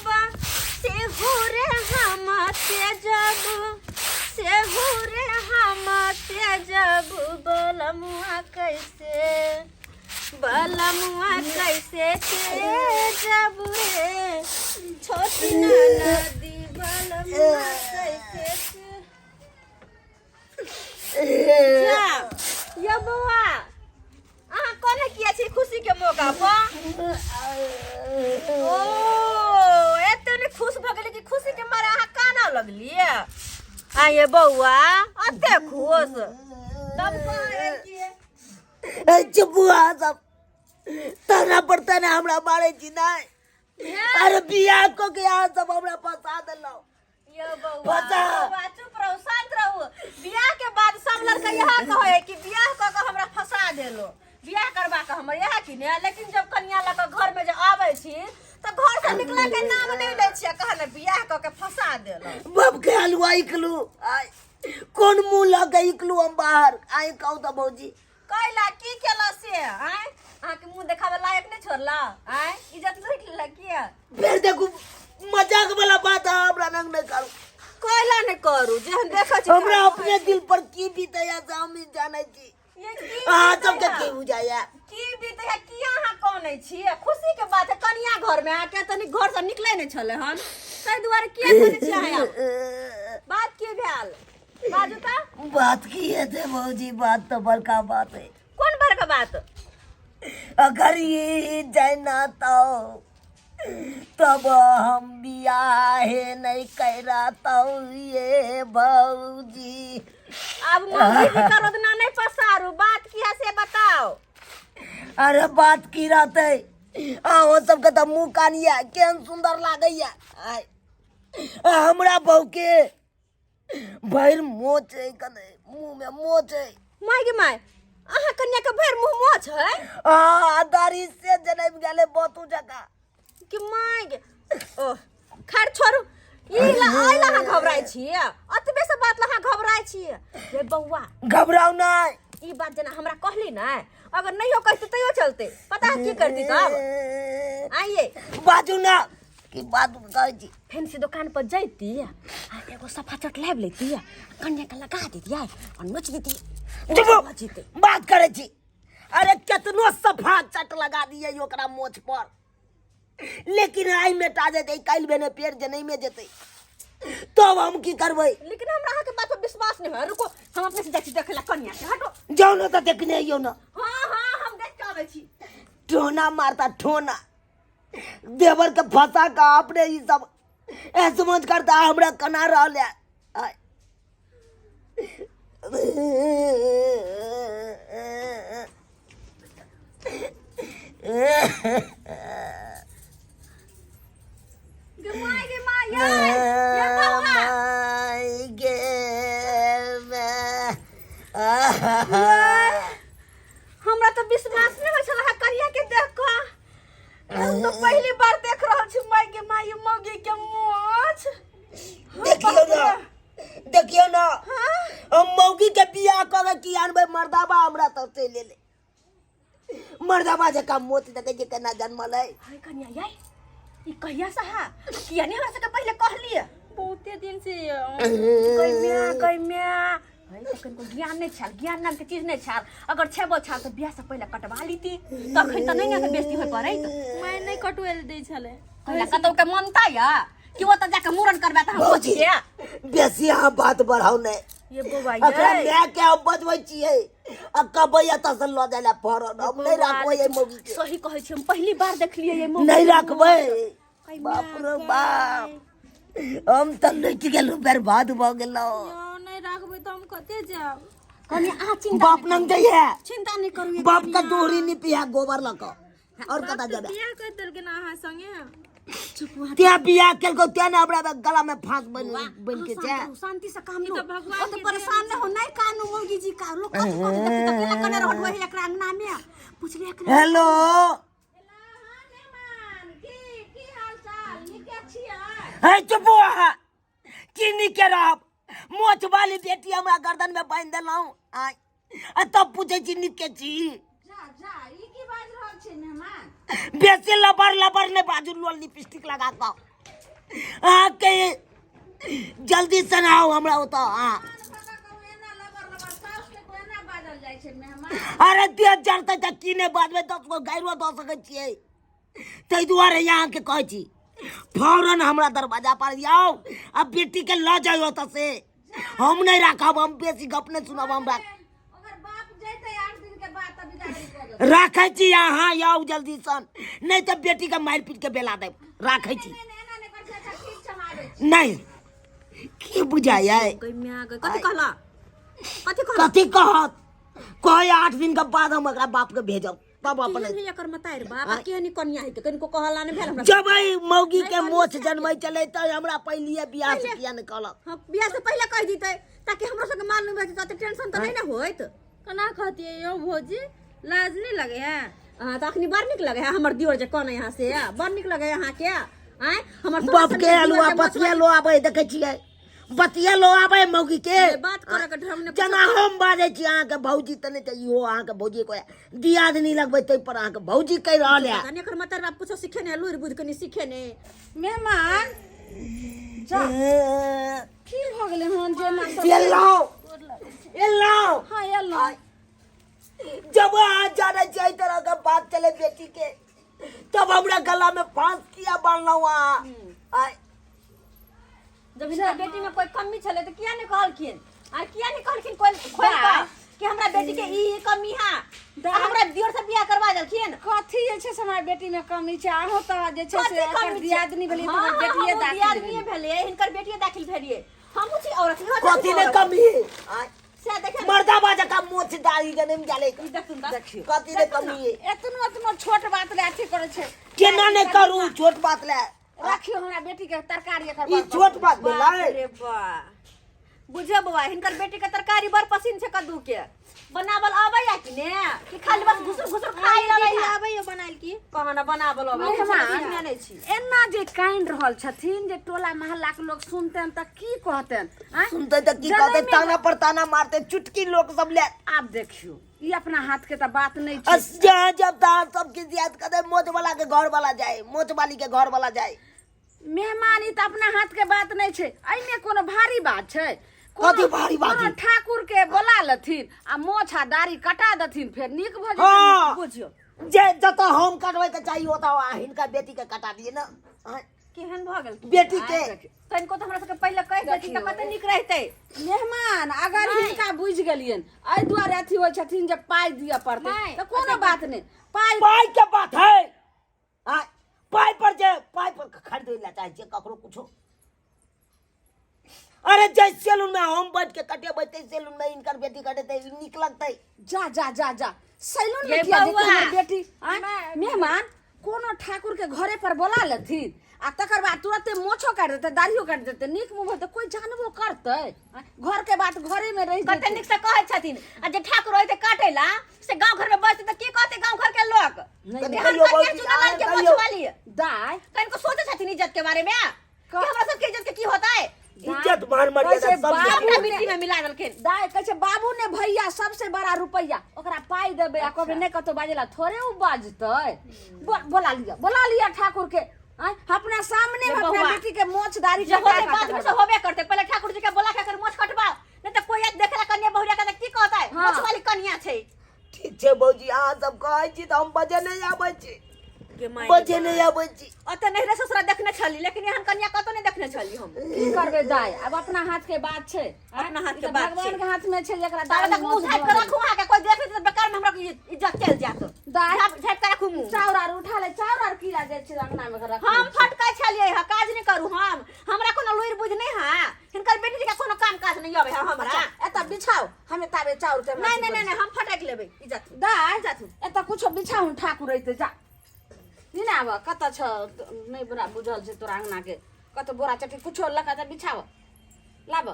बा सेहुरे हम तेजब सेहुरे हम तेजब बलमुआ कैसे तेजब रे छोटी नदी बलमुआ कैसे जा ये बउआ अहाँ कोने किया छी खुशी के मौका पर ओ एतने खुश भ गेली कि खुशी के मारे अहाँ काना लगलिए आ ये बउआ अते खुश तब कहे कि चुपुआ सब तना पड़ता ना हमरा मारे छी नहीं अरे बियाह को के यहाँ सब हमरा फंसा देलो ये बउआ चुप रहो शांत रहो बियाह के बाद सब लड़का यह कहे कि बियाह क के हमरा फंसा देलो बियाह करबा के हमर यह कि ने लेकिन जब कन्या ल के घर में जे आबै छी तो घर से निकला के नाम नहीं लै छियै कहने बियाह क के फंसा देलो बाप के हलवा इकलू आई कौन मुंह लगे इकलू हम बाहर आई कहू तो भौजी कैला की केला से आय आहा के मुंह देखावे लायक नहीं छोड़ला आय इज्जत लूट लेला किया फिर देखू मजाक वाला बात है हमरा नंग नहीं करू कैला नहीं करू जे हम देखै छी हमरा अपने दिल पर की बीतैया से हम ही जानै छी ये की हां सब के की बुझाया की बीतैया किया अहाँ कोनै छी खुशी के बात है कन्या घर में आके तनी घर से निकले नहीं छले हन तै दुआरे किया कोनै छी आया बात की भेल बाजू त बात की है थे भौजी बात तो बड़का बात है कौन बड़का बात अगर ये जाना तो तब हम बियाहे नहीं करा तो ये भौजी अब मम्मी की करोदना नहीं पसारू बात किया से बताओ अरे बात की रहते वो सबके तो मुँह कानिया केहन सुंदर लागैया हमरा बहू के भैर मोच है कने मुंह में मोच है माय गे माय अहाँ कन्या के भैर मुंह मोछ है दाढ़ी से जनेब गेले बतू जका कि माय गे ओ खैर छोड़ू इला आइला अहाँ घबराई छी अतबे से बात लहा घबराई छी रे बउआ घबराओ नहीं ई बात जना हमरा कहली ना अगर नहीं हो कहते तैयो चलते पता है की करती तब आइए बाजू ना की बात कहै छी फैंसी दुकान पर जैती आ एगो सफा चट लाब लेती कन्या के लगा देती और नोच देती बात करे छी अरे कितनो सफा चट लगा दिए ओकरा मोछ पर लेकिन आई मेटा जेते काल बेने पेड़ जे नहीं में जेते तब हम की करबै लेकिन हमरा अहाँ के बात पर विश्वास नहीं है रुको हम अपने से जाती देखला कन्या के हटो जाओ ना तो देखने आइयो ना हां हम देख के आबै छी ठोना मारता ठोना देवर के फंसा का अपने ही सब समझ करता हमरा कना रहल है हमरा तो विश्वास नहीं होय छला करिया के देख के हम तो पहली बार देख रहल छी माय के माय मौगी के मोछ देखियो ना हम मौगी के बियाह करे की आनबे मर्दाबा हमरा तो से ले मर्दाबा जे का मोत देखे जे केना जन्मल है हाय कन्या याई ई कहिया से हा किया नहीं हमरा से पहले कहलिए बहुते दिन से कइम्या हाय तखन को ज्ञान नहीं छल ज्ञान नाम के चीज नहीं छल अगर छेबो छल तो बियाह से पहले कटवा लीती तखन त नहीं के बेइज्जती होय पड़ै त मैं नहीं कटवेल दै छले कहला कतौ के मनता या कि वो त जाके मूरन करबा त हम सोचिए बेसी यहाँ बात बढ़ाओ ने ये बुआ अकरा मैं के अब बजबै छियै आ कबै त से ल जाइला फरन हम नहीं राखबै ये मौगी के सही कहै छी हम पहली बार देखलिए ये मौगी नहीं राखबै बाप रे बाप हम त लुटि गेलु बर्बाद भ गेलौ नहीं राखबै त हम कते जाब कनी आ चिंता बाप नंग जइए चिंता नहीं करू बाप का दोहरी नहीं पिया गोबर लक और कता जाबे बियाह कर देल के ना अहाँ संगे चुप त्या बियाह केलको त्या ने हमरा गला में फांस बन के छै शांति से काम लो भगवान तो परेशान न हो नहीं कानू मौगी जी का लोग कत कत देखि त केना कने रहत वही एकरा अंगना में पूछले एकरा हेलो की हाल चाल निके छियै है चुप हो की निके रहब मोछ वाली बेटी हमरा गर्दन में बांध देलौ आ तब पूछे छी निके छी जा जा ई की बाज रहल छै मेहमान बेसी लबर लबर ने बाजू लोल लिपस्टिक लगा के आके जल्दी से ना आओ हमरा होता हां अरे दिया जरते त किने बादमे 10 गो गायरो द सकै छियै तै दुआरे यहाँ के कहै छी फौरन हमरा दरवाजा पर आओ अब बेटी के ल जाओ त से हम नहीं रखब हम बेसी गप नहीं सुनब हमरा अगर बाप जैते 8 दिन के बाद तब बिदाई कर दो राखै छी यहाँ आओ जल्दी सन नहीं तो बेटी के मार पीट के बेला देब राखै छी नहीं की बुझाया कथी कहला कथी कहत कोई 8 दिन के बाद हम एकरा बाप के भेजब तब अपन एकर मतार बाप केहनी कन्या है कनको कहला ने भेल हमरा जब आई मौगी के मोछ जन्मै चले त हमरा पहलिए बियाह से किया न कहलक हां बियाह से पहले कह दितै ताकि हमरो सब के मालूम रहत त टेंशन त नहीं ना होइत कना कहतिए यो भौजी लाज नहीं लगे है हां त अखनी बड़ निक लगे है हमर दियोर जे कोन यहां से बड़ निक लगे यहां के आय हमर बाप के अलुआ बतिया लो आबै देखे छियै बतिया लो आबै मौगी के बात करे के ढंग ने जना हम बाजै छी अहाँ के भौजी तने त इहो अहाँ के भौजी को दियाद नहीं लगबै तै पर अहाँ के भौजी कह रहल है कने एकर मतार बाप पूछो सीखे ने लुर बुध कनी सीखे ने मेहमान जा की भ गेले हन जे ना सब एल्लो हां एल्लो जब आ जाने चाहिए तरह का बात चले बेटी के तब हमरा गला में फांस किया बांधना हुआ जब इनका बेटी में कोई कमी छले तो किया ने कहलखिन आ किया ने कहलखिन कोई खोल का कि हमरा बेटी के ई कमी है हमरा दियोर से बियाह करवा देलखिन कथी जे छै से हमरा बेटी में कमी छै आहो त जे छै से एकर दियादनी भेली त हमर बेटिए दाखिल दियादनी भेले हिनकर बेटिए दाखिल भेलिए हम छी औरत कथी ने कमी है से देखे मर्दा बाजा का मोछ दाढ़ी जने में जाले देखियो कथी ने कमी है एतनो छोट बात ले अथी करे छै केना ने करू छोट बात ले राखियो हमरा बेटी के तरकारी एकर ई छोट बात भेलै अरे वाह बुझे बउआ हिनकर बेटी के तरकारी बड़ पसंद छै कद्दू के बनावल आबै या कि ने कि खाली बस घुसुर घुसुर खाई आबै आबै यो बनाइल की कहना बनावल आबै मेहमान नै छी एना जे काइन रहल छथिन जे टोला मोहल्ला के लोग सुनतेन त की कहतेन सुनते त की कहते ताना पर ताना मारते चुटकी लोग सब ले आप देखियो ई अपना हाथ के त बात नहीं छै जब दान सब की याद करे मोच वाला के घर वाला जाए मोच वाली के घर वाला जाए मेहमान ई त अपना हाथ के बात नहीं छै एमे कोनो भारी बात छै कथी भारी बात कोनो ठाकुर के बोला लथिन आ मोछा दाढ़ी कटा दथिन फिर नीक भ हाँ। जेतै बुझियो जे जत हम कटबै के चाहिए होता हिनका बेटी के कटा दिए ना केहन भ गेल बेटी के तनको त हमरा सब के पहिले कह देती त कते नीक रहतै मेहमान अगर हिनका बुझ गेलियन एहि दुआरे अथी होइ छथिन जे पाई दिया पड़तै त कोनो बात नहीं पाई के बात है पाई पर खरीदे ला चाहे छै ककरो कुछो अरे जैसे सैलून में हम बैठ के कटेबै तै सैलून में इनकर बेटी कटेतै नीक लगतै जा जा जा जा सैलून में किया जेतै हमर बेटी मेहमान कोनो ठाकुर के घरे पर बोला लथिन आ तकर बाद तुरंते मोछो काट देते दाढ़ियो काट देते नीक मुंह तो कोई जानबो करते घर के बात घरे में रह कते नीक से कहै छथिन आ जे ठाकुर होइते काटेला से गांव घर में बसते त की कहते गांव घर के लोग दाई कनको सोचे छथिन इज्जत के बारे में कि हमरा सब के इज्जत के की होता है इज्जत मान मर्यादा सब अपना मिट्टी में मिला देलखिन दाई कहै छै बाबू ने भैया सबसे बड़ा रुपया ओकरा पाई देबे आ कहबे नहीं कतो बाजेला थोड़े उ बाजतै बोला लिया ठाकुर के अपना सामने में अपना बेटी के मोछ दाढ़ी जब होते बात में से होबे करते पहले ठाकुर जी के बोला के कर मोछ कटवाओ नहीं तो कोई एक देखेला कन्या बहुरिया का की कहता है मोछ वाली कन्या छै ठीक छै बौजी अहाँ सब कहै छी त हम बजे नहीं आबै छी बजे नहीं आबै छी ओते नहीं रे ससुरा देखने छली लेकिन एहन कन्या कतो नहीं देखने छली हम की करबे दाई अब अपना हाथ के बात छै अपना हाथ के बात भगवान के हाथ में छै एकरा दाई तक मुंह झाप के रखू आ के कोई देखे त बेकार में हमरा इज्जत चल जात दाई झाप के रखू मुंह चाउर आर उठा ले चाउर आर कीड़ा जाय छै अंगना में रख हम फटकै छलिए ह काज नहीं करू हम हमरा कोनो लुइर बुझ नहीं है हिनकर बेटी के कोनो काम काज नहीं आवे हमरा एता बिछाओ हमें ताबे चाउर के नहीं नहीं नहीं हम फटक लेबै इज्जत दाई एता कुछो बिछाऊ ठाकुर रहिते जा नहीं ना आवा कत छ नहीं बड़ा बुझल छै तोरा अंगना के कत बोरा चटी कुछो लका त बिछाव लाब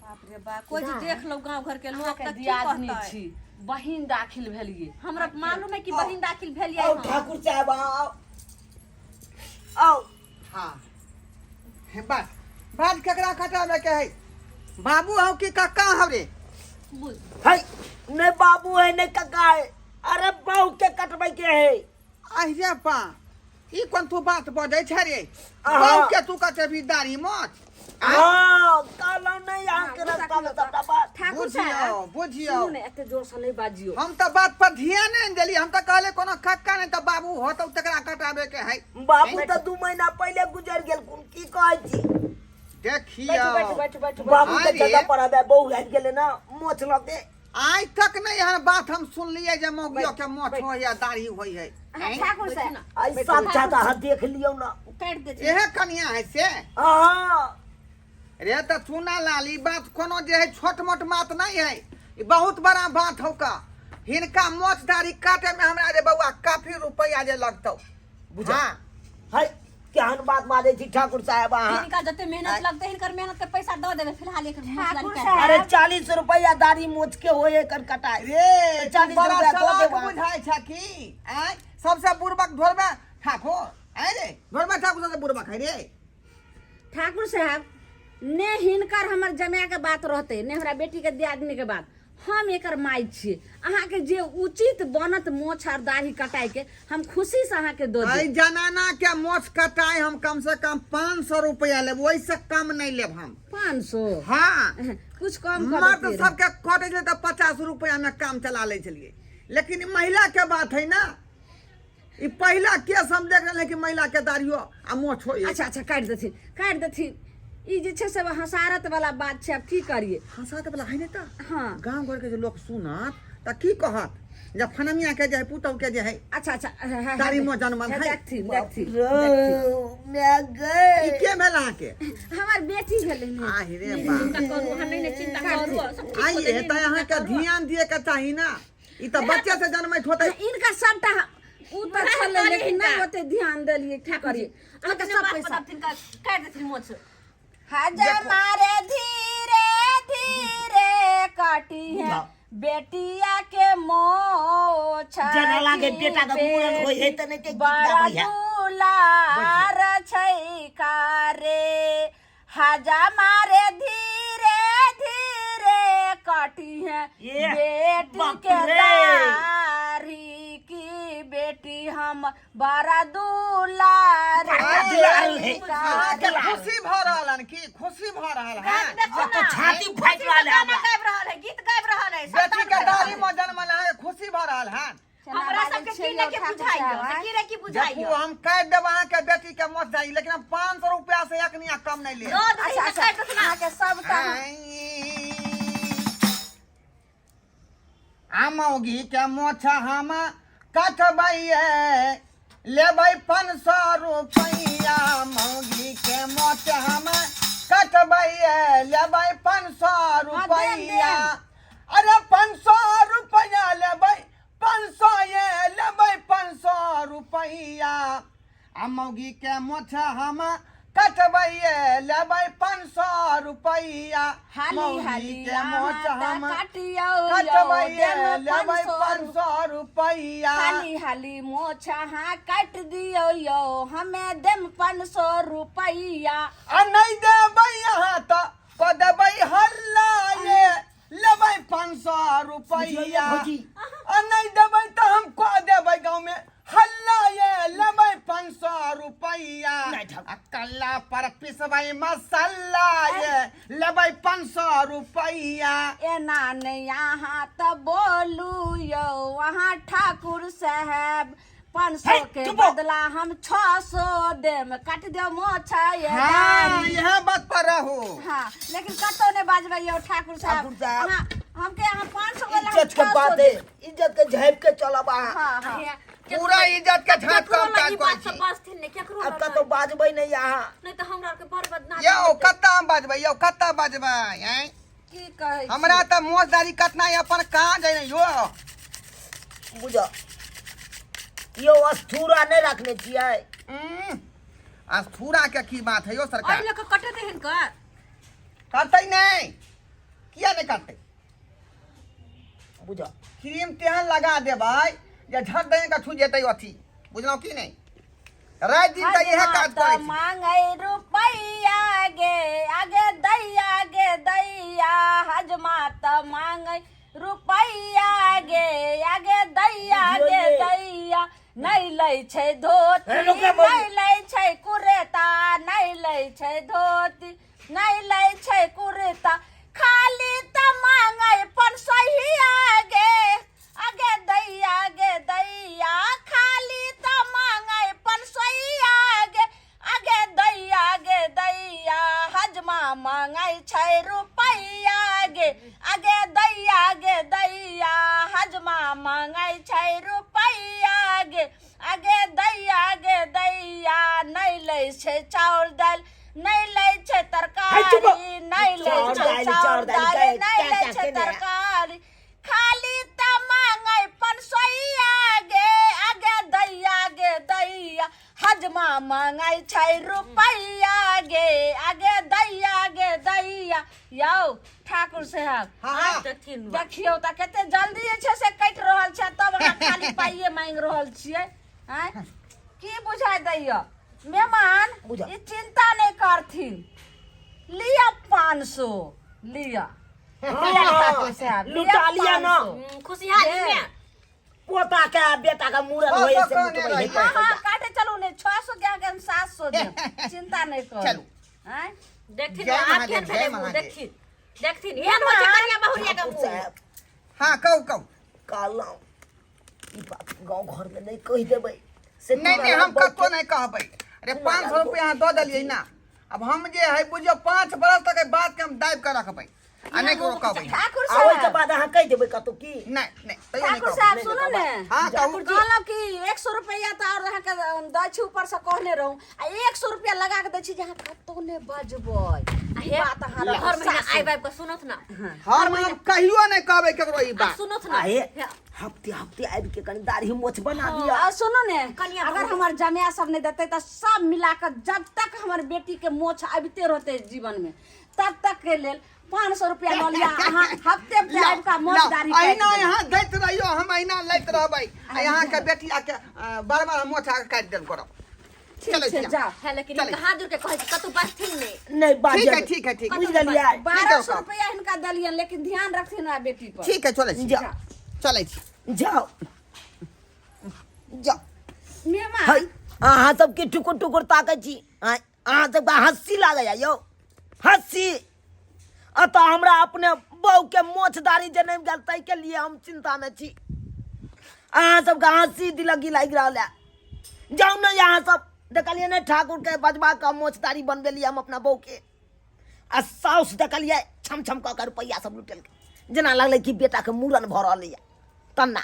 बाप रे बाप कोई जे देख लो गांव घर के लोग के तक दियादनी छी बहिन दाखिल भेलिए हमरा मालूम है कि बहिन दाखिल भेलिए आओ ठाकुर साहब आओ हाँ बात केकरा खटावे के है बाबू हो कि कक्का हो रे है नहीं बाबू है नहीं कक्का है अरे बहू के कटबै के है आहिरे पा ई कोन तू बात बजै छै रे आहा। बाप के तू कते भी दाढ़ी मोछ हाँ कहलौं नहीं यहाँ के रास्ता में सबटा बात ठाकुर साहब बुझियो सुनू ने एते जोर से नहीं बाजियो। हम तो बात पर ध्यान नहीं देली हम तो कहले कोनो खक्का नहीं तो बाबू होतौ तकरा कटाबे के है बाबू तो 2 महीना पहले गुजर गेल कुन की कहै छी देखियो बैठो बाबू के अरे। जगह पर आबे बहु आबि गेले ना मोछ लगे आज तक नहीं एहन बात हम सुनलिए जे मौगियो के मोछ हो या दाढ़ी होई है ठाकुर साहब आई सब ज्यादा हाथ देख लियो ना काट दे छी। एहे कनिया है से हाँ रे तो सुना लाली बात कोनो जे है छोट मोट बात नहीं है ई बहुत बड़ा बात हो का हिनका मोछ दाढ़ी काटे में हमरा रे बउआ काफी रुपया जे लगतौ बुझा हाँ है केहन बात बाजै छी ठाकुर साहब अहाँ इनका जते मेहनत लगते हिनकर मेहनत के पैसा दो देबे फिलहाल एक ठाकुर मुसलन साहब। अरे 40 रुपया दाढ़ी मोछ के होए कर कटाए रे 40 बड़ा रुपया दो चालाक देबा। बुझाय छ की आय सबसे बुर्बक ढोलबा ठाकुर आय रे ढोलबा ठाकुर सबसे बुर्बक है रे ठाकुर साहब ने हिनकर हमर जमाए के बात रहते ने हमरा बेटी के दियादनी के बात हम एकर माई छिए अहाँ के जे उचित बनत मोछ और दाढ़ी कटाई के हम खुशी से अहाँ के दो आई दे जनाना के मोछ कटाई हम कम से कम 500 रुपया लेब ओइ से कम नहीं लेब हम 500 हाँ कुछ कम कर मर्द देती सबके कटे छले तो 50 रुपया में काम चला ले चलिए लेकिन ई महिला के बात है ना ई पहला केस हम देख रहे कि महिला के दाढ़ियो आ मोछ हो अच्छा अच्छा काट देथिन ई जे छै सब हसारत वाला बात छै अब की करिए। हंसात वाला है नहीं तो हाँ गांव घर के जो लोग सुनत त की कहत जब फनमिया के जे है पुतौ के जे है अच्छा दाढ़ी मोछ जनमल है देखथिन मैं गए ई के भेला के हमर बेटी भेलै ने आहि रे बा करू हम नहीं चिंता करू सब ठीक हो आई जाई। है त यहाँ के ध्यान दिए के चाही ना ई त बच्चे से जन्मैत होते इनका सबटा उ त छलै लेकिन नहीं ओते ध्यान देलिए की करिए अहाँ के सब पैसा तिनका काट देथिन मोछ हजार मारे धीरे धीरे काटी है बेटिया के मोछ जना लागे बेटा का मूड़न होई है त नहीं ते गीत बड़ा गाबै है दुलार छै कारे हाजा मारे धीरे धीरे काटी है ये, बेटी बाप के रे। दाढ़ी की बेटी हम बड़ा दुलार दुलार है। के खुशी भ रहलन की खुशी भ रहल है अब तो छाती फाइट रहल है हमरा गाबि रहल है गीत गाबि रहल है बेटी के दाढ़ी में जन्मल है खुशी भ रहल है हमरा सबके की ने के बुझाइयो से की रे की बुझाइयो देखू हम कह देब अहाँ के बेटी के मत जाई लेकिन हम 500 रुपया से एक निया कम नहीं ले दो दे अच्छा काट देथिन अहाँ के सबटा आमोगी के मोछ हम कटबैये लेबै 500 रुपया मौगी के मोछ हम कटबैये लेबै 500 रुपया अरे 500 रुपया लेबै 500 ये लेबै 500 रुपया आ मौगी के मोछ हम कटबैये लेबै 500 रुपया हाली मौगी हाली के मोछ हम काटियो कटबैये लेबै 500 रुपया हाली हाली मोछ अहाँ काट दियो यो हमें देम 500 रुपया आ नहीं देबै यहाँ तो को देबै हल्ला ये लेबै 500 रुपया भौजी। आ नहीं देबै तो हम को देबै गाँव में हल्ला ये लेबै 500 रुपया नहीं ठाकुर। आ कल्ला पर पिसबै मसाला ये लेबै 500 रुपया एना नहीं यहाँ तो बोलू यो वहाँ ठाकुर साहब 500 है, के चुप हो। बदला हम 600 देम काट दियो मोछा ये हाँ दाढ़ी। यह बात पर रहो हाँ लेकिन कतो ने बाजबै यो ठाकुर साहब ठाकुर साहब। हाँ, हमके यहाँ 500 वाला हम इज्जत के 600 बात है इज्जत के झाँप के चलब अहाँ हाँ हाँ पूरा इज्जत के झाँप केकरो काम काज लगी बात करै सब छी बात ने केकरो अब का तो बाजबै नहीं यहाँ नहीं तो हमरा के बर बदनाम यौ कत्ता बजबै यौ कत्ता बजबै हैं की कहै छी? हमरा त मोजदारी कतना है अपन कहाँ जाए यो बुझो यो अस्थूरा नहीं रखने छियै अस्थूरा के की बात है यो और सरकार लोग कटे दे हिनकर करतै नहीं किया नहीं करतै बुझो क्रीम तेहन लगा देबै जे झट दे का छू जेतै अथी बुझलौ की नहीं रात दिन त इहे काज करै छी मांगै रुपैया गे आगे दैया हजमा त मांगै रुपैया गे आगे दैया बुझियो गे ये। दैया नहीं लै छै धोती हे, रुक रे बौआ। नहीं लै छै कुरेता नहीं लै छै धोती नहीं लै छै कुरेता खाली त मांगै पंसहिया गे आगे दैया खाली त मांगै पंसहिया गे आगे दैया हजमा मांगै छै रुपैया गे आगे दैया हजमा मांगै छै रुपैया गे आगे दैया नहीं लै छै चाउर दालि नहीं लै छै है, चुप। तरकारी नहीं लै चाउर छै दालि, चाउर दालि नहीं लै क्या छै कहने हैं? तरकारी खाली त मांगै पंसहिया गे आगे दैया हजमा मांगै छै रुपैया गे आगे दैया यौ ठाकुर साहब हाँ, आज हाँ। देखियौ त कते जल्दी जे छै से कटि रहल छै तब हमरा खाली पाइए मांगि रहल छियै हैं की बुझाइ दैया मेहमान बुझा। ई चिंता नहीं करथिन लिया 500 लिया ठाकुर साहब लुटा लिया ना। 500। खुशहाली दे। में पोता के बेटा का मूरन होए से कहने मुझे रही। वही हाँ काटे चलू ने 600 के आगे हम 700 दे चिंता नहीं कर चलू। हैं देखथिन जय आप महादेव, केहन जय भेलै महादेव। देखथिन एहन होइ छै कनिया बहुरिया के मुँह साहब हाँ कहू कहलौं ई बात गांव घर में नहीं कह देबै से नहीं हम कतो नहीं कहबै अरे 500 रुपया यहाँ दो दिलियै ना अब हम जे है बुझियो 5 बरस तक बात के हम दाबि के रखबै आ नहीं ककरो कहबै ठाकुर आ ओइ के साहब बाद अहाँ कह देबै कतौ की नहीं तैयो नहीं ठाकुर कहबै साहब सुनो ने हाँ कहू कहलौं कि 100 रुपया त और अहाँ के दै छी ऊपर से कहने रहूं आ 100 रुपया लगा के दै छी जे अहाँ कतो ने बजबै हे बात अहाँ हर महीना सासु। आइ बाइब के सुनत ना हर महीना कहियो नहीं कहबै केकरो ई बात सुनत ना आहे हफ्ते हफ्ते आबि के कनी दाढ़ी मोछ बना दिया आ सुनो ने कनिया अगर बहुत- हमार जमिया सब नहीं देते तो सब मिलाकर जब तक हमार बेटी के मोछ आबिते रहते जीवन में तब तक के लेल 500 रुपया ल लिया अहाँ हफ्ते पे आबि का मोछ दाढ़ी काटि अहिना देबै। यहाँ दैत रहियो हम अहिना लैत रहबै आ यहाँ के बेटी आके बार मोछ आके काटि देल करब ठीक चलै छै छी जाओ है लेकिन चले। इनका हाथ जोड़ के कहै छै कतौ बचथिन नहीं नहीं बात ठीक है बुझ गेलियै 1200 रुपया हिनका दलियन लेकिन ध्यान रखथिन आ बेटी पर ठीक है चलै छी जा। चलै छी जाओ जाओ मेहमान है अहाँ सबके टुकुर टुकुर ताकै छी अहाँ सबके हंसी लागैया यौ हंसी अतः हमरा अपने बहू के मोछ दाढ़ी जन्म गेल ताहि के लिए हम चिंता में छी अहाँ सबके हंसी दिलगी लागि रहल है जाउ ने यहाँ सब देखलिए ने ठाकुर के बजबा का मोछ दाढ़ी बनबेलिए हम अपना बहू के आ साउस देखलिए छम छम कऽ के रुपैया सब लुटेल जेना लगलै कि बेटा के मूड़न भऽ रहलै तन्ना